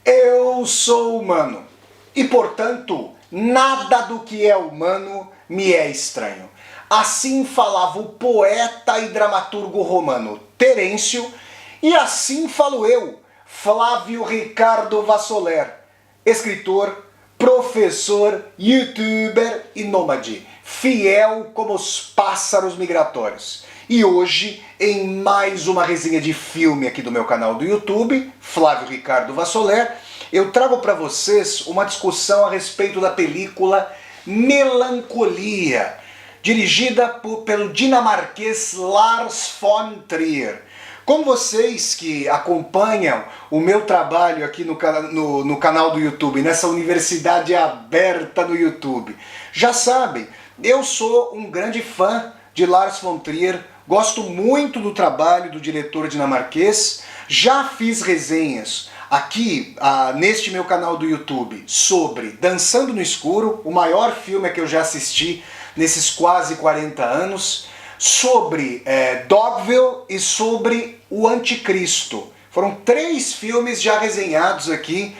Eu sou humano e, portanto, nada do que é humano me é estranho. Assim falava o poeta e dramaturgo romano Terêncio, e assim falo eu, Flávio Ricardo Vassoler, escritor, professor, youtuber e nômade, fiel como os pássaros migratórios. E hoje, em mais uma resenha de filme aqui do meu canal do YouTube, Flávio Ricardo Vassoler, eu trago para vocês uma discussão a respeito da película Melancolia, dirigida pelo dinamarquês Lars von Trier. Como vocês que acompanham o meu trabalho aqui no canal do YouTube, nessa universidade aberta no YouTube, já sabem, eu sou um grande fã de Lars von Trier, gosto muito do trabalho do diretor dinamarquês, já fiz resenhas aqui neste meu canal do YouTube sobre Dançando no Escuro, o maior filme que eu já assisti nesses quase 40 anos, sobre Dogville e sobre O Anticristo. Foram 3 filmes já resenhados aqui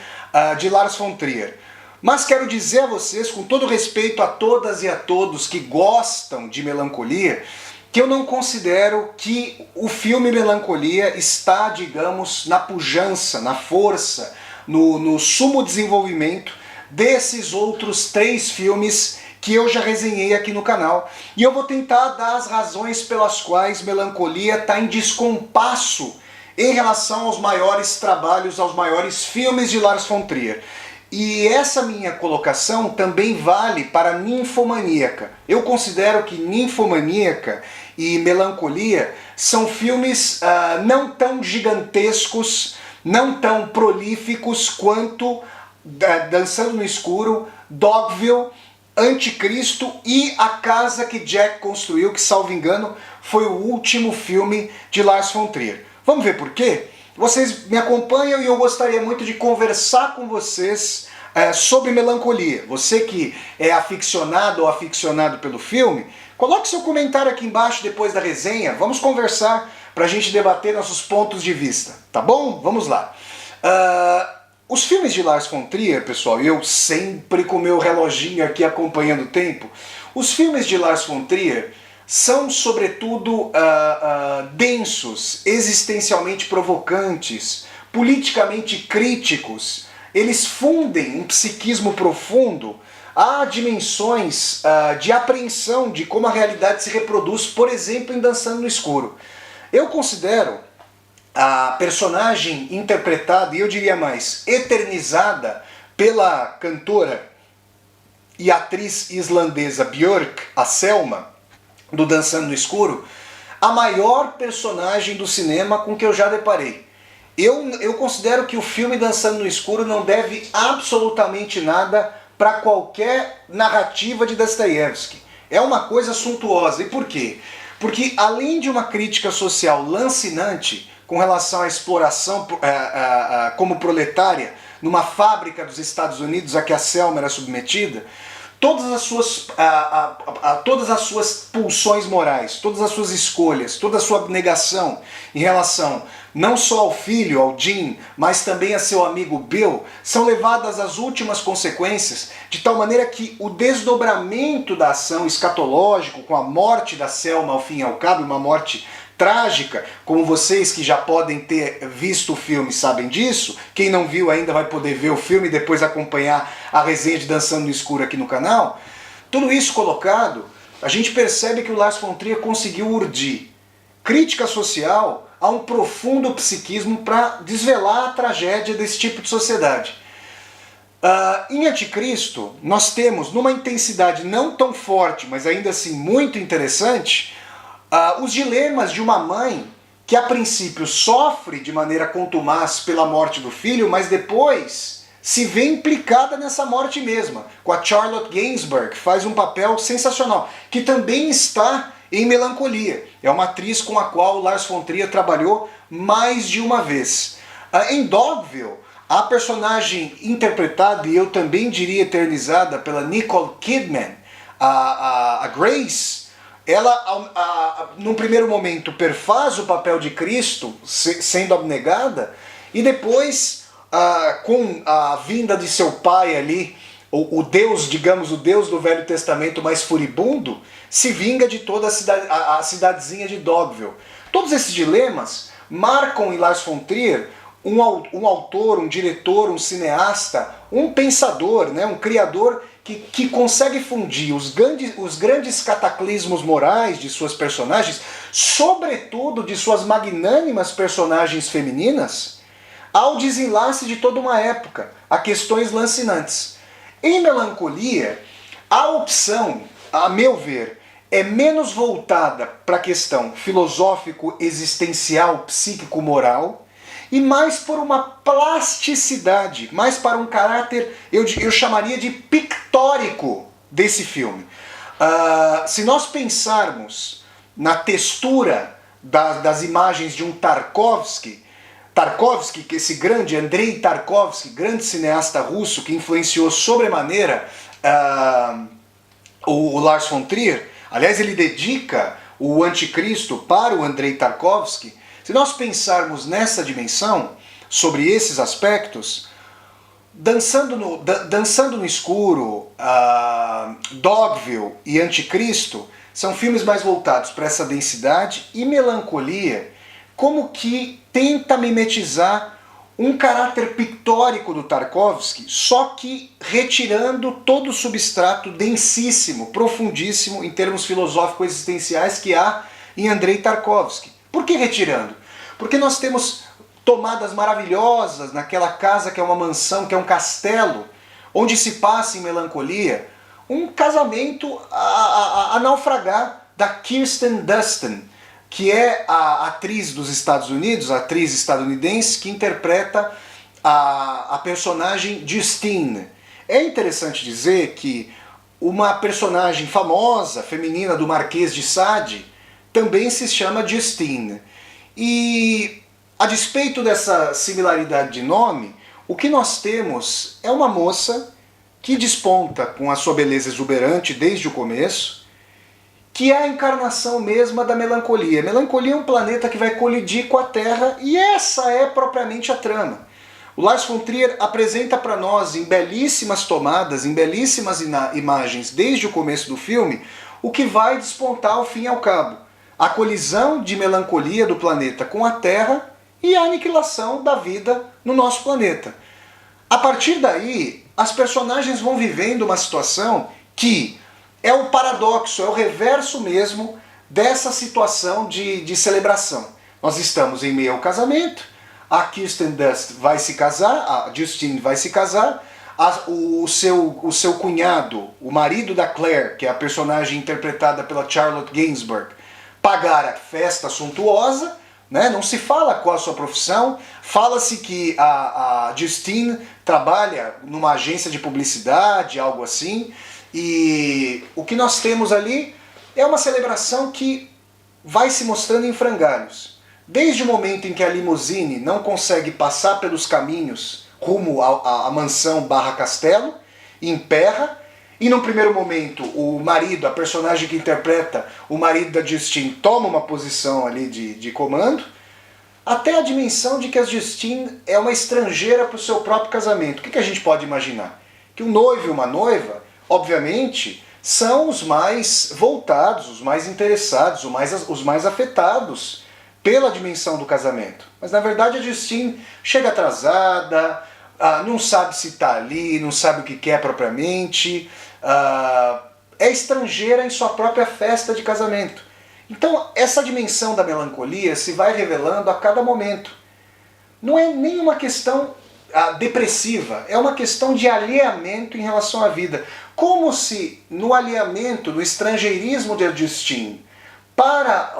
de Lars von Trier. Mas quero dizer a vocês, com todo respeito a todas e a todos que gostam de Melancolia, que eu não considero que o filme Melancolia está, digamos, na pujança, na força, no sumo desenvolvimento desses outros 3 filmes que eu já resenhei aqui no canal. E eu vou tentar dar as razões pelas quais Melancolia está em descompasso em relação aos maiores trabalhos, aos maiores filmes de Lars von Trier. E essa minha colocação também vale para Ninfomaníaca. Eu considero que Ninfomaníaca e Melancolia são filmes não tão gigantescos, não tão prolíficos quanto Dançando no Escuro, Dogville, Anticristo e A Casa que Jack Construiu, que, salvo engano, foi o último filme de Lars von Trier. Vamos ver por quê? Vocês me acompanham e eu gostaria muito de conversar com vocês sobre Melancolia. Você que é aficionado ou aficionado pelo filme, coloque seu comentário aqui embaixo depois da resenha. Vamos conversar para a gente debater nossos pontos de vista, tá bom? Vamos lá. Os filmes de Lars von Trier, pessoal, eu sempre com o meu reloginho aqui acompanhando o tempo, os filmes de Lars von Trier são, sobretudo, densos, existencialmente provocantes, politicamente críticos. Eles fundem um psiquismo profundo, há dimensões de apreensão de como a realidade se reproduz, por exemplo, em Dançando no Escuro. Eu considero a personagem interpretada, e eu diria mais, eternizada pela cantora e atriz islandesa Björk, a Selma, do Dançando no Escuro, a maior personagem do cinema com que eu já deparei. Eu considero que o filme Dançando no Escuro não deve absolutamente nada para qualquer narrativa de Dostoiévski. É uma coisa suntuosa. E por quê? Porque além de uma crítica social lancinante com relação à exploração como proletária numa fábrica dos Estados Unidos a que a Selma era submetida, todas as suas pulsões morais, todas as suas escolhas, toda a sua abnegação em relação não só ao filho, ao Jim, mas também a seu amigo Bill, são levadas às últimas consequências, de tal maneira que o desdobramento da ação escatológico, com a morte da Selma ao fim e ao cabo, uma morte trágica, como vocês que já podem ter visto o filme sabem disso, quem não viu ainda vai poder ver o filme e depois acompanhar a resenha de Dançando no Escuro aqui no canal. Tudo isso colocado, a gente percebe que o Lars von Trier conseguiu urdir crítica social a um profundo psiquismo para desvelar a tragédia desse tipo de sociedade. Em Anticristo, nós temos, numa intensidade não tão forte, mas ainda assim muito interessante, os dilemas de uma mãe que a princípio sofre de maneira contumaz pela morte do filho, mas depois se vê implicada nessa morte mesma, com a Charlotte Gainsbourg, que faz um papel sensacional, que também está em Melancolia. É uma atriz com a qual o Lars von Trier trabalhou mais de uma vez. Em Dogville, a personagem interpretada, e eu também diria eternizada, pela Nicole Kidman, a Grace, ela, num primeiro momento, perfaz o papel de Cristo, sendo abnegada, e depois com a vinda de seu pai ali, o Deus, digamos, o Deus do Velho Testamento mais furibundo, se vinga de toda a cidadezinha de Dogville. Todos esses dilemas marcam em Lars von Trier um autor, um diretor, um cineasta, um pensador, né, um criador que consegue fundir os grandes cataclismos morais de suas personagens, sobretudo de suas magnânimas personagens femininas, ao desenlace de toda uma época, a questões lancinantes. Em Melancolia, a opção, a meu ver, é menos voltada para a questão filosófico-existencial, psíquico-moral, e mais por uma plasticidade, mais para um caráter, eu chamaria de pictórico desse filme. Se nós pensarmos na textura das imagens de um Tarkovsky, que esse grande Andrei Tarkovsky, grande cineasta russo que influenciou sobremaneira o Lars von Trier, aliás, ele dedica o Anticristo para o Andrei Tarkovsky. Se nós pensarmos nessa dimensão, sobre esses aspectos, Dançando no Escuro, Dogville e Anticristo são filmes mais voltados para essa densidade, e Melancolia como que tenta mimetizar um caráter pictórico do Tarkovsky, só que retirando todo o substrato densíssimo, profundíssimo em termos filosófico-existenciais que há em Andrei Tarkovsky. Por que retirando? Porque nós temos tomadas maravilhosas naquela casa que é uma mansão, que é um castelo, onde se passa em Melancolia um casamento a naufragar da Kirsten Dunst, que é a atriz dos Estados Unidos, a atriz estadunidense que interpreta a personagem Justine. É interessante dizer que uma personagem famosa, feminina, do Marquês de Sade, também se chama Justine. E, a despeito dessa similaridade de nome, o que nós temos é uma moça que desponta com a sua beleza exuberante desde o começo, que é a encarnação mesma da melancolia. Melancolia é um planeta que vai colidir com a Terra, e essa é propriamente a trama. O Lars von Trier apresenta para nós, em belíssimas tomadas, em belíssimas imagens, desde o começo do filme, o que vai despontar ao fim e ao cabo. A colisão de melancolia do planeta com a Terra e a aniquilação da vida no nosso planeta. A partir daí, as personagens vão vivendo uma situação que é o paradoxo, é o reverso mesmo dessa situação de celebração. Nós estamos em meio ao casamento, a Kirsten Dunst vai se casar, a Justine vai se casar, o seu cunhado, o marido da Claire, que é a personagem interpretada pela Charlotte Gainsbourg, pagar a festa suntuosa, né? Não se fala qual a sua profissão, fala-se que a Justine trabalha numa agência de publicidade, algo assim, e o que nós temos ali é uma celebração que vai se mostrando em frangalhos. Desde o momento em que a limusine não consegue passar pelos caminhos rumo à mansão barra castelo, emperra, e num primeiro momento o marido, a personagem que interpreta o marido da Justine, toma uma posição ali de comando, até a dimensão de que a Justine é uma estrangeira para o seu próprio casamento. O que a gente pode imaginar? Que um noivo e uma noiva, obviamente, são os mais voltados, os mais interessados, os mais afetados pela dimensão do casamento. Mas na verdade a Justine chega atrasada, não sabe se está ali, não sabe o que quer propriamente, é estrangeira em sua própria festa de casamento. Então essa dimensão da melancolia se vai revelando a cada momento. Não é nem uma questão depressiva, é uma questão de alheamento em relação à vida. Como se no alheamento, no estrangeirismo de Justine para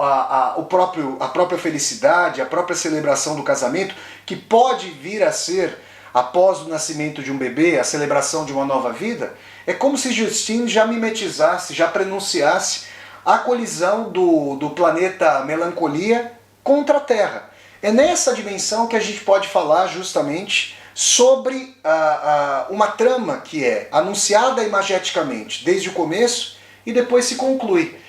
a própria felicidade, a própria celebração do casamento, que pode vir a ser, após o nascimento de um bebê, a celebração de uma nova vida, é como se Justine já mimetizasse, já prenunciasse a colisão do planeta Melancolia contra a Terra. É nessa dimensão que a gente pode falar justamente sobre uma trama que é anunciada imageticamente desde o começo e depois se conclui.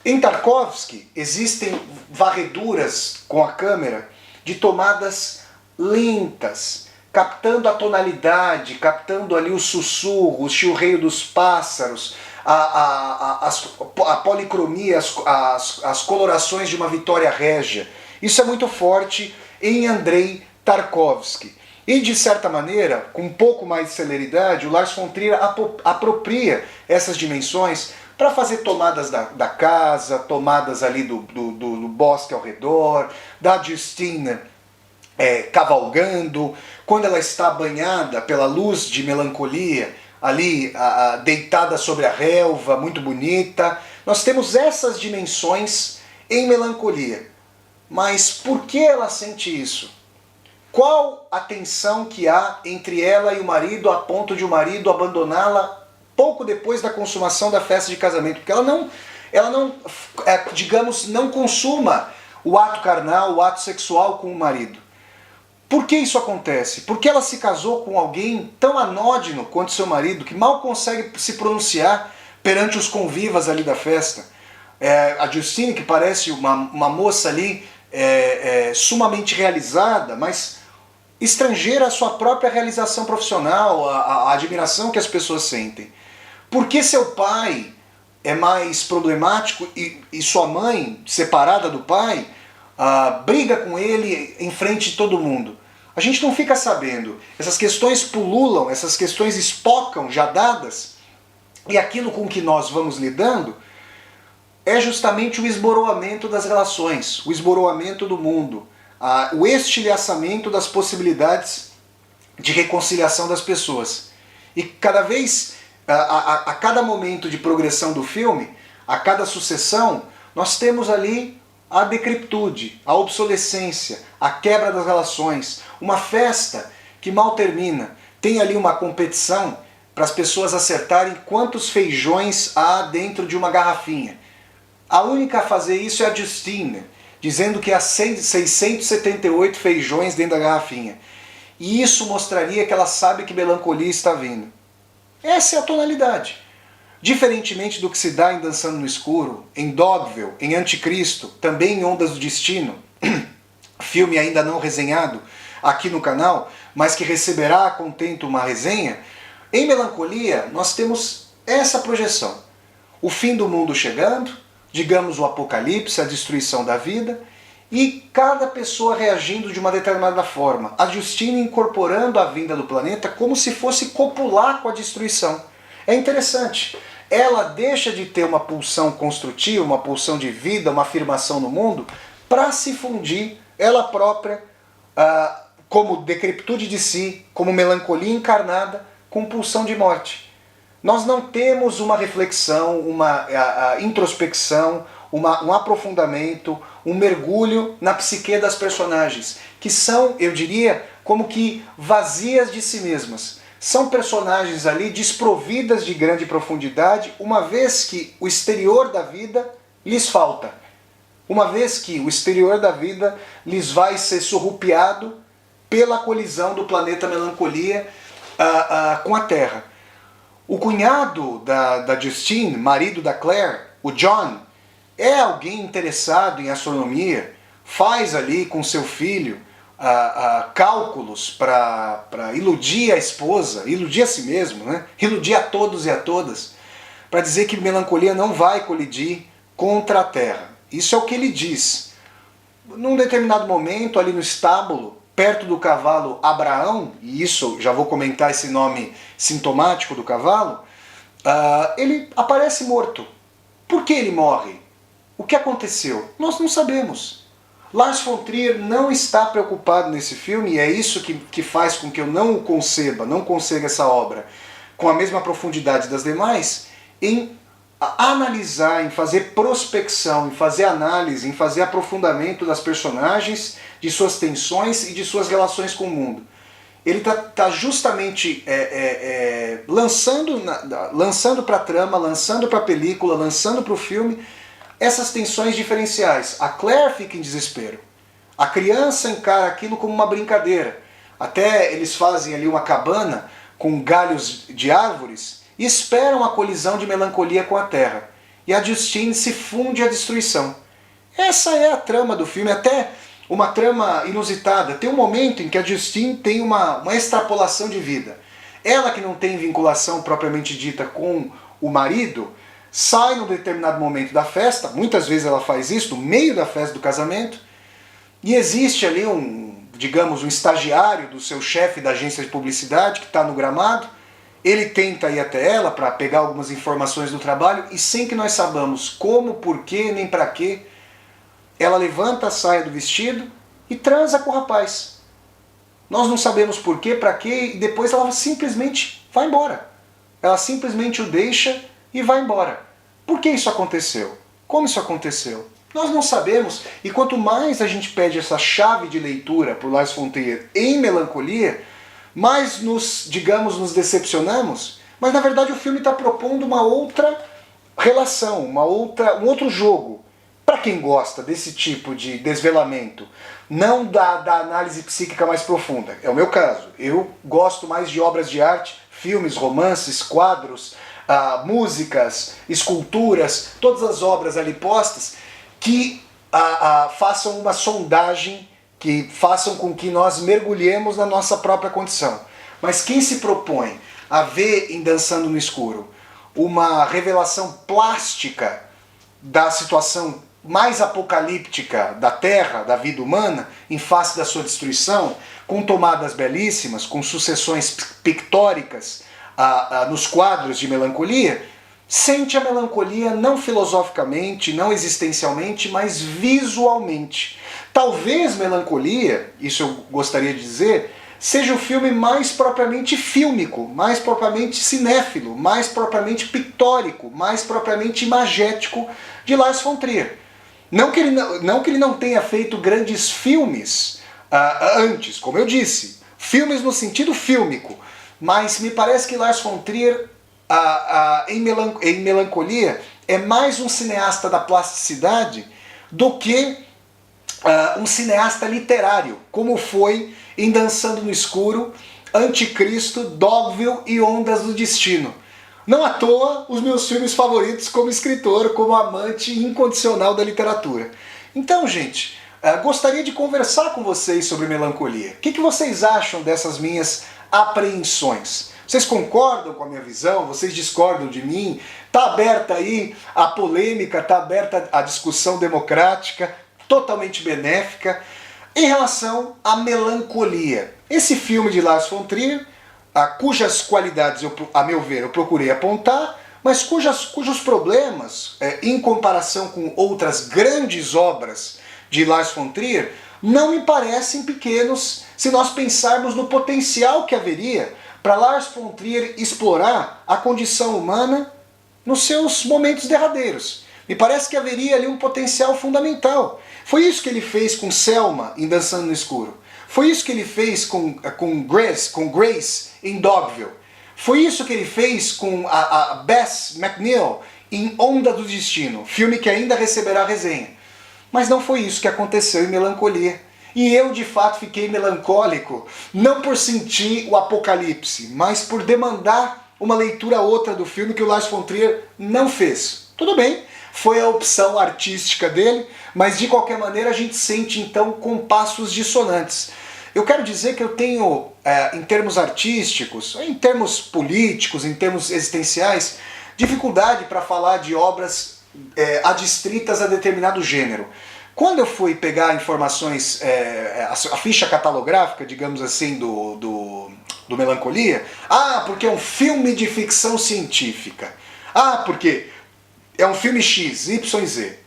Em Tarkovsky existem varreduras com a câmera de tomadas lentas, captando a tonalidade, captando ali os sussurros, o chilreio dos pássaros, a policromia, as colorações de uma Vitória Régia. Isso é muito forte em Andrei Tarkovsky. E, de certa maneira, com um pouco mais de celeridade, o Lars von Trier apropria essas dimensões para fazer tomadas da casa, tomadas ali do bosque ao redor, da Justine cavalgando, quando ela está banhada pela luz de melancolia, ali deitada sobre a relva, muito bonita. Nós temos essas dimensões em Melancolia. Mas por que ela sente isso? Qual a tensão que há entre ela e o marido a ponto de o marido abandoná-la pouco depois da consumação da festa de casamento? Porque ela não, digamos, não consuma o ato carnal, o ato sexual com o marido. Por que isso acontece? Porque ela se casou com alguém tão anódino quanto seu marido, que mal consegue se pronunciar perante os convivas ali da festa. A Justine, que parece uma moça ali sumamente realizada, mas estrangeira à sua própria realização profissional, a admiração que as pessoas sentem. Por que seu pai é mais problemático e sua mãe, separada do pai, briga com ele em frente de todo mundo? A gente não fica sabendo. Essas questões pululam, essas questões espocam já dadas, e aquilo com que nós vamos lidando é justamente o esboroamento das relações, o esboroamento do mundo, o estilhaçamento das possibilidades de reconciliação das pessoas. E cada vez, a cada momento de progressão do filme, a cada sucessão, nós temos ali a decrepitude, a obsolescência, a quebra das relações, uma festa que mal termina. Tem ali uma competição para as pessoas acertarem quantos feijões há dentro de uma garrafinha. A única a fazer isso é a Justine, dizendo que há 678 feijões dentro da garrafinha. E isso mostraria que ela sabe que melancolia está vindo. Essa é a tonalidade. Diferentemente do que se dá em Dançando no Escuro, em Dogville, em Anticristo, também em Ondas do Destino, filme ainda não resenhado aqui no canal, mas que receberá a contento uma resenha, em Melancolia nós temos essa projeção. O fim do mundo chegando, digamos o apocalipse, a destruição da vida, e cada pessoa reagindo de uma determinada forma. A Justine incorporando a vinda do planeta como se fosse copular com a destruição. É interessante. Ela deixa de ter uma pulsão construtiva, uma pulsão de vida, uma afirmação no mundo, para se fundir ela própria, como decrepitude de si, como melancolia encarnada, com pulsão de morte. Nós não temos uma reflexão, uma introspecção, um aprofundamento, um mergulho na psique das personagens, que são, eu diria, como que vazias de si mesmas. São personagens ali desprovidas de grande profundidade, uma vez que o exterior da vida lhes falta. Uma vez que o exterior da vida lhes vai ser surrupiado pela colisão do planeta Melancolia com a Terra. O cunhado da Justine, marido da Claire, o John, é alguém interessado em astronomia, faz ali com seu filho cálculos para iludir a esposa, iludir a si mesmo, né? Iludir a todos e a todas, para dizer que Melancolia não vai colidir contra a Terra. Isso é o que ele diz. Num determinado momento, ali no estábulo, perto do cavalo Abraão, e isso, já vou comentar esse nome sintomático do cavalo, ele aparece morto. Por que ele morre? O que aconteceu? Nós não sabemos. Lars von Trier não está preocupado nesse filme, e é isso que faz com que eu não o conceba, não conceba essa obra com a mesma profundidade das demais, em analisar, em fazer prospecção, em fazer análise, em fazer aprofundamento das personagens, de suas tensões e de suas relações com o mundo. Ele está justamente lançando para a trama, lançando para a película, lançando para o filme, essas tensões diferenciais. A Claire fica em desespero. A criança encara aquilo como uma brincadeira. Até eles fazem ali uma cabana com galhos de árvores e esperam a colisão de Melancolia com a Terra. E a Justine se funde à destruição. Essa é a trama do filme. Até uma trama inusitada. Tem um momento em que a Justine tem uma extrapolação de vida. Ela, que não tem vinculação propriamente dita com o marido, sai num determinado momento da festa, muitas vezes ela faz isso, no meio da festa do casamento, e existe ali digamos, um estagiário do seu chefe da agência de publicidade que está no gramado. Ele tenta ir até ela para pegar algumas informações do trabalho e sem que nós saibamos como, porquê, nem para quê, ela levanta a saia do vestido e transa com o rapaz. Nós não sabemos porquê, para quê, e depois ela simplesmente vai embora. Ela simplesmente o deixa e vai embora. Por que isso aconteceu? Como isso aconteceu? Nós não sabemos, e quanto mais a gente pede essa chave de leitura para o Lars von Trier em Melancolia, mais nos decepcionamos, mas na verdade o filme está propondo uma outra relação, um outro jogo. Para quem gosta desse tipo de desvelamento, não da análise psíquica mais profunda, é o meu caso. Eu gosto mais de obras de arte, filmes, romances, quadros, músicas, esculturas, todas as obras ali postas, que façam uma sondagem, que façam com que nós mergulhemos na nossa própria condição. Mas quem se propõe a ver em Dançando no Escuro uma revelação plástica da situação mais apocalíptica da Terra, da vida humana, em face da sua destruição, com tomadas belíssimas, com sucessões pictóricas nos quadros de Melancolia, sente a melancolia não filosoficamente, não existencialmente, mas visualmente. Talvez Melancolia, isso eu gostaria de dizer, seja o filme mais propriamente fílmico, mais propriamente cinéfilo, mais propriamente pictórico, mais propriamente imagético de Lars von Trier. Não que ele não tenha feito grandes filmes antes, como eu disse, filmes no sentido fílmico, mas me parece que Lars von Trier em Melancolia é mais um cineasta da plasticidade do que um cineasta literário, como foi em Dançando no Escuro, Anticristo, Dogville e Ondas do Destino. Não à toa os meus filmes favoritos como escritor, como amante incondicional da literatura. Então, gente, gostaria de conversar com vocês sobre Melancolia. O que vocês acham dessas minhas apreensões? Vocês concordam com a minha visão? Vocês discordam de mim? Está aberta aí a polêmica, está aberta a discussão democrática, totalmente benéfica, em relação à Melancolia. Esse filme de Lars von Trier, cujas qualidades, a meu ver, eu procurei apontar, mas cujos problemas, em comparação com outras grandes obras de Lars von Trier, não me parecem pequenos se nós pensarmos no potencial que haveria para Lars von Trier explorar a condição humana nos seus momentos derradeiros. Me parece que haveria ali um potencial fundamental. Foi isso que ele fez com Selma em Dançando no Escuro. Foi isso que ele fez com Grace em Dogville. Foi isso que ele fez com a Bess McNeill em Onda do Destino, filme que ainda receberá resenha. Mas não foi isso que aconteceu em Melancolia. E eu, de fato, fiquei melancólico, não por sentir o apocalipse, mas por demandar uma leitura outra do filme que o Lars von Trier não fez. Tudo bem, foi a opção artística dele, mas de qualquer maneira a gente sente então compassos dissonantes. Eu quero dizer que eu tenho, em termos artísticos, em termos políticos, em termos existenciais, dificuldade para falar de obras adstritas a determinado gênero. Quando eu fui pegar informações, a ficha catalográfica, digamos assim, do Melancolia, porque é um filme de ficção científica, porque é um filme X, Y, Z.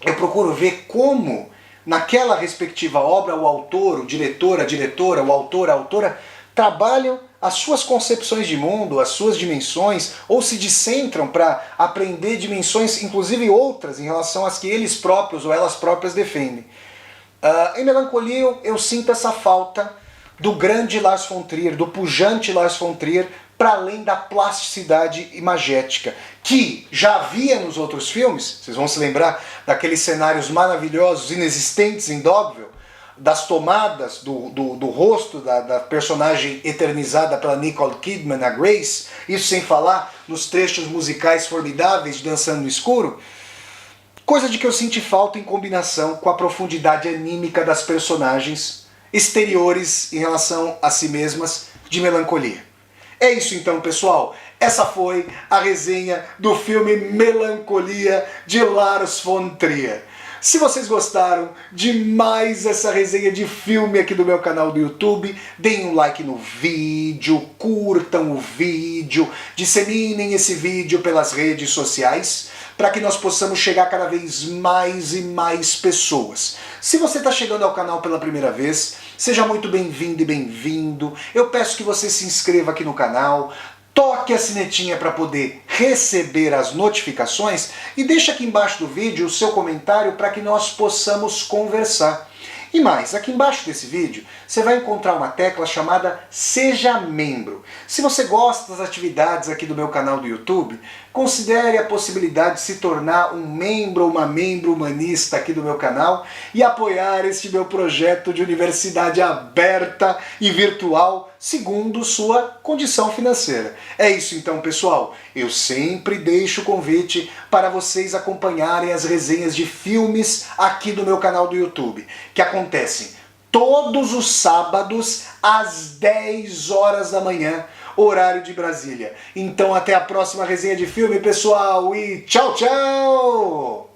Eu procuro ver como, naquela respectiva obra, o autor, o diretor, a diretora, o autor, a autora, trabalham as suas concepções de mundo, as suas dimensões, ou se descentram para aprender dimensões, inclusive outras, em relação às que eles próprios ou elas próprias defendem. Em Melancolia eu sinto essa falta do grande Lars von Trier, do pujante Lars von Trier, para além da plasticidade imagética, que já havia nos outros filmes. Vocês vão se lembrar daqueles cenários maravilhosos, inexistentes em Dogville, das tomadas do rosto da personagem eternizada pela Nicole Kidman, a Grace, isso sem falar nos trechos musicais formidáveis de Dançando no Escuro. Coisa de que eu senti falta em combinação com a profundidade anímica das personagens, exteriores em relação a si mesmas, de Melancolia. É isso então, pessoal. Essa foi a resenha do filme Melancolia de Lars von Trier. Se vocês gostaram de mais essa resenha de filme aqui do meu canal do YouTube, deem um like no vídeo, curtam o vídeo, disseminem esse vídeo pelas redes sociais, para que nós possamos chegar cada vez mais e mais pessoas. Se você está chegando ao canal pela primeira vez, seja muito bem-vindo e bem-vindo. Eu peço que você se inscreva aqui no canal, toque a sinetinha para poder receber as notificações e deixe aqui embaixo do vídeo o seu comentário para que nós possamos conversar. E mais, aqui embaixo desse vídeo você vai encontrar uma tecla chamada Seja Membro. Se você gosta das atividades aqui do meu canal do YouTube, considere a possibilidade de se tornar um membro ou uma membro humanista aqui do meu canal e apoiar este meu projeto de universidade aberta e virtual segundo sua condição financeira. É isso então, pessoal. Eu sempre deixo o convite para vocês acompanharem as resenhas de filmes aqui do meu canal do YouTube, que acontecem todos os sábados às 10 horas da manhã, horário de Brasília. Então até a próxima resenha de filme, pessoal, e tchau, tchau!